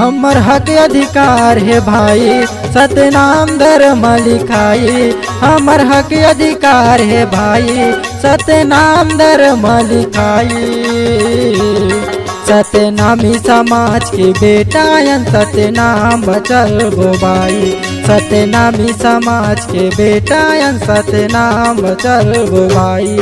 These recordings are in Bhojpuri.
हमर हक अधिकार है भाई, सतनाम धर्म लिखाई। हमर हक अधिकार है भाई, सतनाम धर्म लिखाई। सतनामी समाज के बेटायन सतनाम बचल गो भाई। सतनामी समाज के बेटायन सतनाम बचल गो भाई।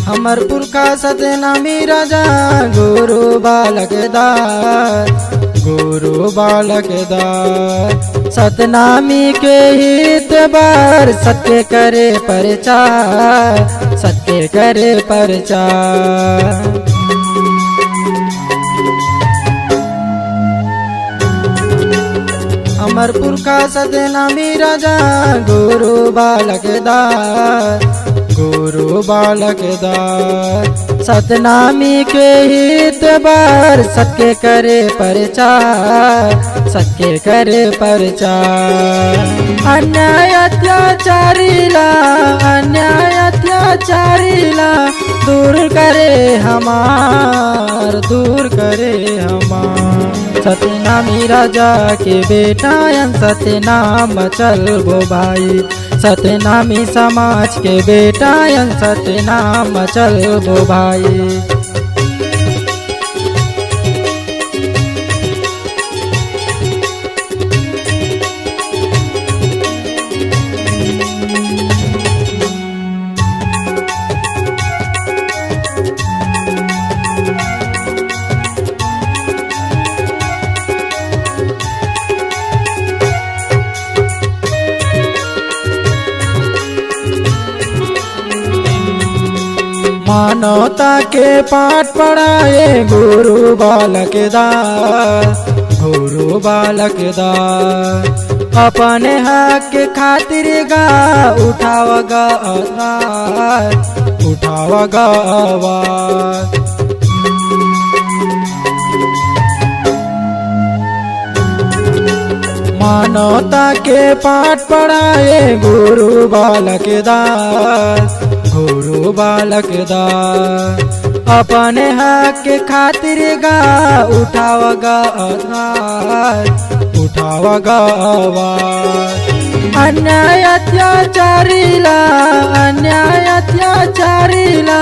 हमर पुरखा सतनामी राजा गुरु बालक दार, गुरु बालक दार। सतनामी के हित बार सत्य करे प्रचार, सत्य करे प्रचार। हमर पुरखा सतनामी राजा गुरु बालक दार, गुरु बालक दार। सतनामी के हित बार सत्य करे प्रचार, सत्य करे प्रचार। अन्याय अत्याचारीला, अन्याय अत्याचारीला दूर करे हमार, दूर करे हमार। सतनामी राजा के बेटायन सतनाम बचल गो भाई। सतनामी समाज के बेटायन सतनाम बचल गो भाई। मानवता के पाठ पढ़ाए गुरु बालक दास, गुरु बालक दास। अपने हक के खातिर गा उठावगा आवाज, उठावगा आवाज। मानवता के पाठ पढ़ाए गुरु बालक दास, गुरु बालक दास। अपने हक के खातिर गा उठावगा आवाज, उठावगा आवाज। अन्याय अत्याचारीला, अन्याय अत्याचारीला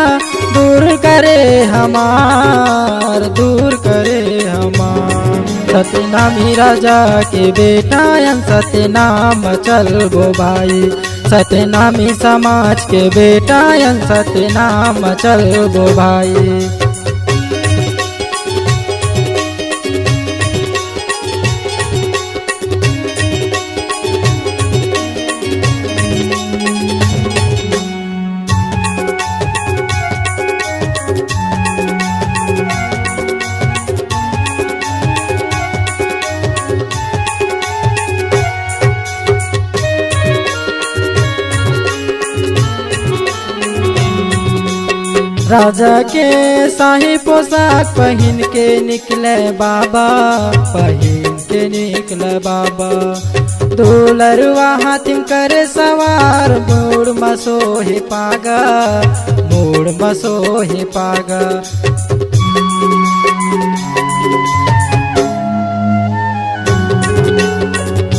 दूर करे हमार, दूर करे हमार। सतनामी राजा के बेटायन सतनाम बचल गो भाई। सतनामी समाज के बेटायन सतनाम बचल गो भाई। राजा के शाही पोशाक पहन के निकले बाबा, पहन के निकले बाबा। दुलरुआ हाथिम करे सवार, मोड़ मसोहे पागा, मोड़ मसोहे पागा।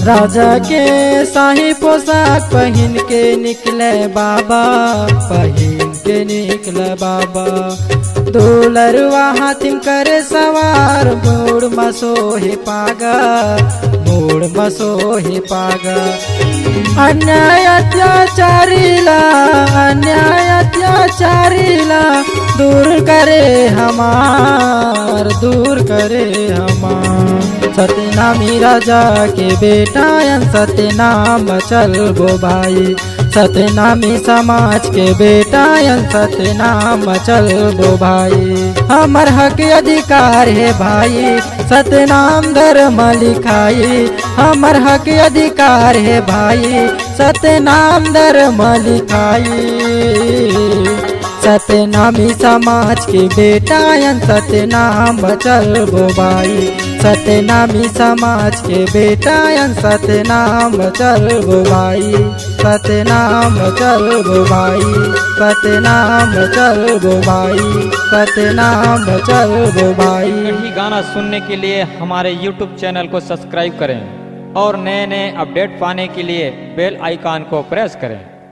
राजा के शाही पोशाक पहन के निकले बाबा, पहन के निकले बाबा। दुलरुआ हाथिम करे सवार, मोड़ मसोहे पागा, मोड़ मसोहे पागा। अन्याय अत्याचारीला, अन्याय अत्याचारीला दूर करे हमार, दूर करे हमार। सतनामी राजा के बेटायन सतनाम बचल गो भाई। सतनामी समाज के बेटायन सतनाम बचल गो भाई। हमर हक अधिकार है भाई, सतनाम धर्म लिखाई, हमर हक अधिकार है भाई, सतनाम धर्म लिखाई। सतनामी समाज के बेटायन सतनाम बचलबो भाई, सतनामी समाज के बेटायन सतनाम बचलबो भाई, सतनाम बचलबो भाई, सतनाम बचलबो भाई, सतनाम बचलबो भाई। ही गाना सुनने के लिए हमारे YouTube चैनल को सब्सक्राइब करें और नए नए अपडेट पाने के लिए बेल आइकॉन को प्रेस करें।